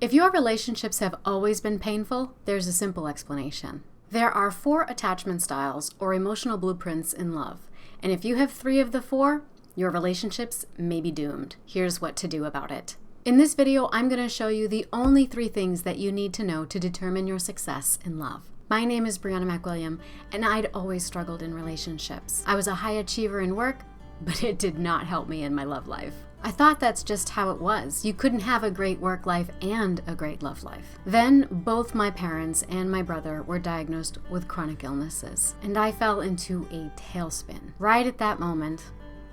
If your relationships have always been painful, there's a simple explanation. There are 4 attachment styles or emotional blueprints in love, and if you have 3 of the 4, your relationships may be doomed. Here's what to do about it. In this video, I'm going to show you the only 3 things that you need to know to determine your success in love. My name is MacWilliam, and I'd always struggled in relationships. I was a high achiever in work, but it did not help me in my love life. I thought that's just how it was. You couldn't have a great work life and a great love life. Then both my parents and my brother were diagnosed with chronic illnesses, and I fell into a tailspin. Right at that moment,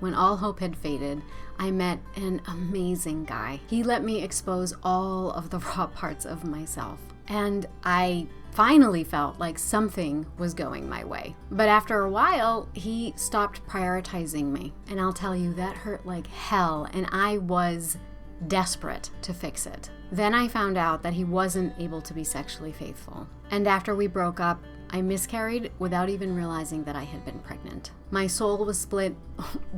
when all hope had faded, I met an amazing guy. He let me expose all of the raw parts of myself, and I finally felt like something was going my way. But after a while, he stopped prioritizing me, and I'll tell you, that hurt like hell, and I was desperate to fix it. Then I found out that he wasn't able to be sexually faithful, and after we broke up, I miscarried without even realizing that I had been pregnant. My soul was split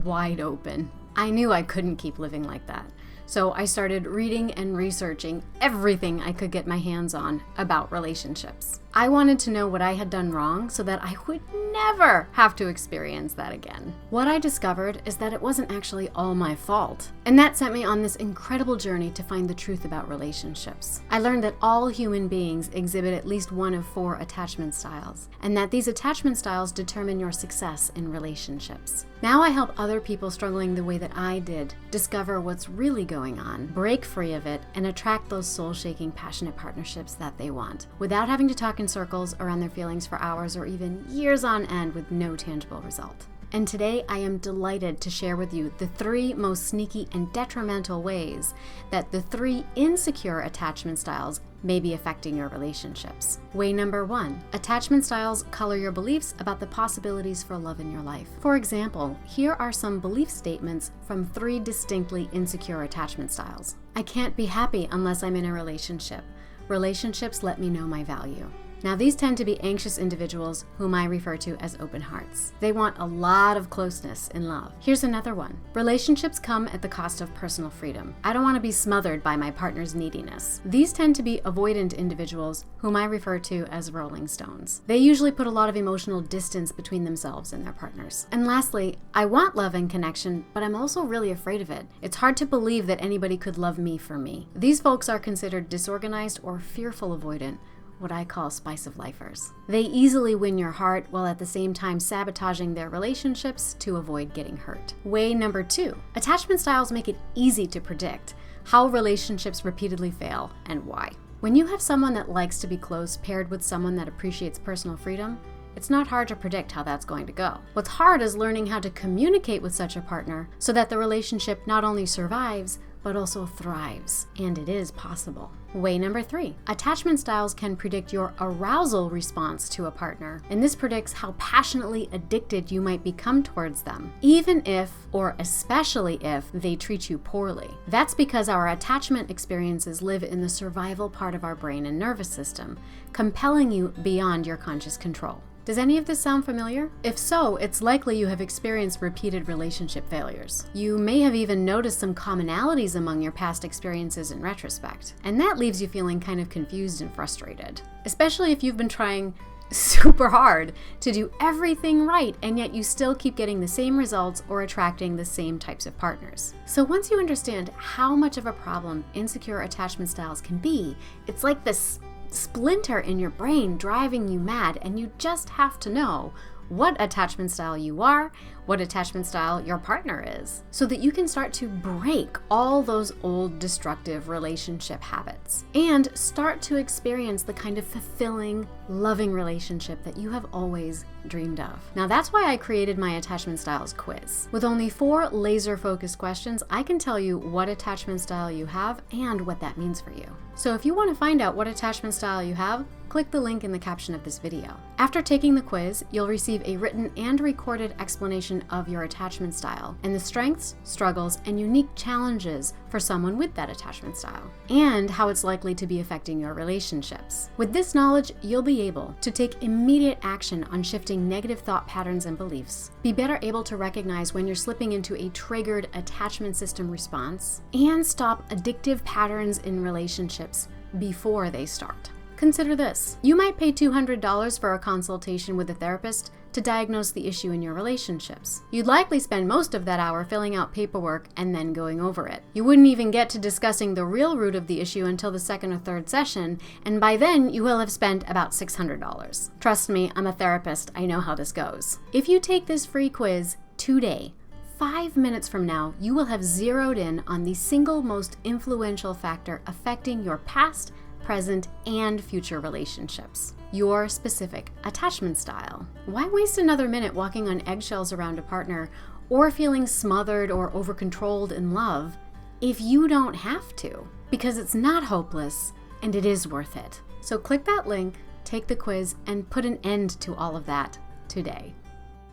wide open. I knew I couldn't keep living like that. So I started reading and researching everything I could get my hands on about relationships. I wanted to know what I had done wrong so that I would never have to experience that again. What I discovered is that it wasn't actually all my fault. And that sent me on this incredible journey to find the truth about relationships. I learned that all human beings exhibit at least one of 4 attachment styles, and that these attachment styles determine your success in relationships. Now I help other people struggling the way that I did discover what's really going on, break free of it, and attract those soul-shaking, passionate partnerships that they want, without having to talk in circles around their feelings for hours or even years on end with no tangible result. And today I am delighted to share with you the 3 most sneaky and detrimental ways that the 3 insecure attachment styles may be affecting your relationships. Way number 1, attachment styles color your beliefs about the possibilities for love in your life. For example, here are some belief statements from 3 distinctly insecure attachment styles. I can't be happy unless I'm in a relationship. Relationships let me know my value. Now, these tend to be anxious individuals whom I refer to as open hearts. They want a lot of closeness in love. Here's another one. Relationships come at the cost of personal freedom. I don't want to be smothered by my partner's neediness. These tend to be avoidant individuals whom I refer to as rolling stones. They usually put a lot of emotional distance between themselves and their partners. And lastly, I want love and connection, but I'm also really afraid of it. It's hard to believe that anybody could love me for me. These folks are considered disorganized or fearful avoidant, what I call spice of lifers. They easily win your heart while at the same time sabotaging their relationships to avoid getting hurt. Way number 2, attachment styles make it easy to predict how relationships repeatedly fail and why. When you have someone that likes to be close paired with someone that appreciates personal freedom, it's not hard to predict how that's going to go. What's hard is learning how to communicate with such a partner so that the relationship not only survives, but also thrives, and it is possible. Way number 3, attachment styles can predict your arousal response to a partner, and this predicts how passionately addicted you might become towards them, even if, or especially if, they treat you poorly. That's because our attachment experiences live in the survival part of our brain and nervous system, compelling you beyond your conscious control. Does any of this sound familiar? If so, it's likely you have experienced repeated relationship failures. You may have even noticed some commonalities among your past experiences in retrospect, and that leaves you feeling kind of confused and frustrated, especially if you've been trying super hard to do everything right, and yet you still keep getting the same results or attracting the same types of partners. So once you understand how much of a problem insecure attachment styles can be, it's like this splinter in your brain driving you mad, and you just have to know what attachment style you are, what attachment style your partner is, so that you can start to break all those old destructive relationship habits and start to experience the kind of fulfilling, loving relationship that you have always dreamed of. Now, that's why I created my attachment styles quiz. With only 4 laser-focused questions, I can tell you what attachment style you have and what that means for you. So if you want to find out what attachment style you have, click the link in the caption of this video. After taking the quiz, you'll receive a written and recorded explanation of your attachment style and the strengths, struggles, and unique challenges for someone with that attachment style, and how it's likely to be affecting your relationships. With this knowledge, you'll be able to take immediate action on shifting negative thought patterns and beliefs, be better able to recognize when you're slipping into a triggered attachment system response, and stop addictive patterns in relationships before they start. Consider this. You might pay $200 for a consultation with a therapist to diagnose the issue in your relationships. You'd likely spend most of that hour filling out paperwork and then going over it. You wouldn't even get to discussing the real root of the issue until the second or third session, and by then you will have spent about $600. Trust me, I'm a therapist. I know how this goes. If you take this free quiz today, 5 minutes from now, you will have zeroed in on the single most influential factor affecting your past, present, and future relationships: your specific attachment style. Why waste another minute walking on eggshells around a partner or feeling smothered or over-controlled in love if you don't have to? Because it's not hopeless and it is worth it. So click that link, take the quiz, and put an end to all of that today.